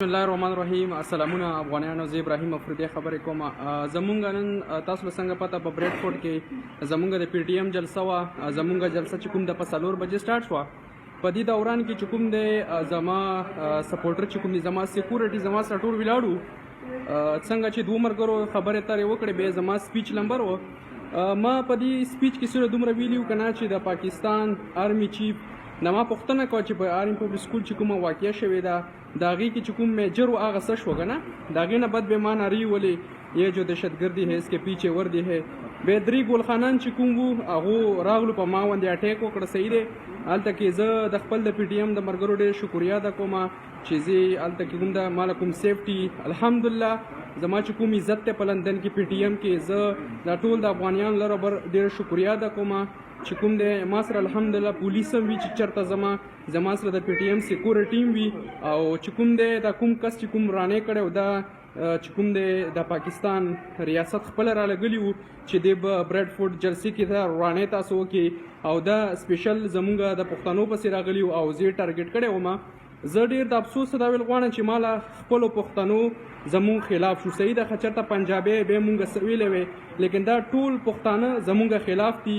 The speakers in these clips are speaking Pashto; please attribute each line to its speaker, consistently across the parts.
Speaker 1: بسم الله الرحمن الرحیم. السلامونه افغانانو، زه ابراهیم افریدی خبرې کوم. زمونږ نن تاسو له څنګه پته په بریډفورډ کې زمونږ د پی ټی ایم جلسه وه. زمونږ جلسه چې کوم د په 4 بجې سټارټ شوه. په دې دوران کې چې کوم دی زما سپورټر چې کوم دی زما سکیورټي زما سره ټول ولاړو. څنګه چې دوه ملګرو خبرې اترې وکړې بیا زما سپیچ نمبر و. ما په دې سپیچ کې سره دومره ویلي که نه چې د پاکستان آرمی چیف نه ما پوښتنه کوه چې په آرمی پبلک سکول چې کومه واقعه شوې ده د هغې کې چې کوم میجر و هغه څه شوه که نه د هغې نه بد به ما نارې ولې یہ جو دهشتګردي ہے اس کے پیچھے وردی ہے. بیا درې ګلخانان چې کوم وو هغو راغلو په ما باندې اټیک وکړه. صحیح دی. هلته کې زه د خپل د پی ټي ایم د ملګرو ډېر شکریه ادا کوم چې زه هلته کې کوم د ماله کوم سیفټي الحمدلله زما چې کوم عزت دی په لندن کې پی ټي ایم کې زه دا ټول د افغانیانو لره ډېر شکریه ادا کوم چې کوم دی ما سره الحمدلله پولیس هم وي چې چېرته زما سره د پی ټي ایم سکیورټي هم وي او چې کوم دی دا کوم کس چې کوم رانې کړی و دا چې کوم دی د پاکستان ریاست خپله رالګلي وو چې دی به بریډفورډ جلسې کې دا رانې تاسو وکړي او دا سپیشل زمونږ د پښتنو پسې راغلي وو او زه یې ټارګېټ کړی وم. زه ډېر د افسوس دا ویل غواړم چې ماله خپلو پښتنو زمونږ خلاف شو. صحیح ده چېرته پنجابی بیا مونږ څه ویلی وی لیکن دا ټول پښتانه زمونږ خلاف دي.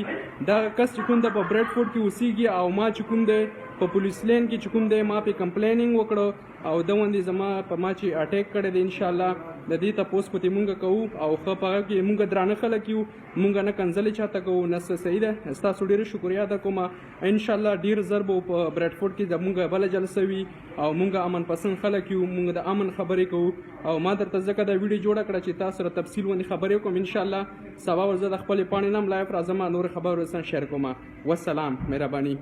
Speaker 1: دا کس چې کوم ده په بریډفورډ کې اوسیږي او ما چې کوم دی په پولیس لین کې چې کوم دی ما پې کمپلینینګ وکړه او د غوندې زما په ما چې اټیک کړی دی انشاءالله د دې تپوس پتې مونږ کوو او ښه په هغه کې مونږ درانه خلک یو مونږ نه کنځلې چاته کوو نه څه. صحیح ده. ستاسو ډېره شکریه ادا کوم. انشاءالله ډېر زر به په بریډفورډ کې زمونږ بله جلسه وي او مونږ امن پسند خلک یو مونږ د امن خبرې کوو او ما درته ځکه دا ویډیو جوړه کړه چې تاسو سره تفصیل باندې خبرې وکړم. انشاءالله سبا ورځ د خپلې پاڼې نه هم لایف راځم نور خبرو سره شیر کوم. والسلام. مهرباني.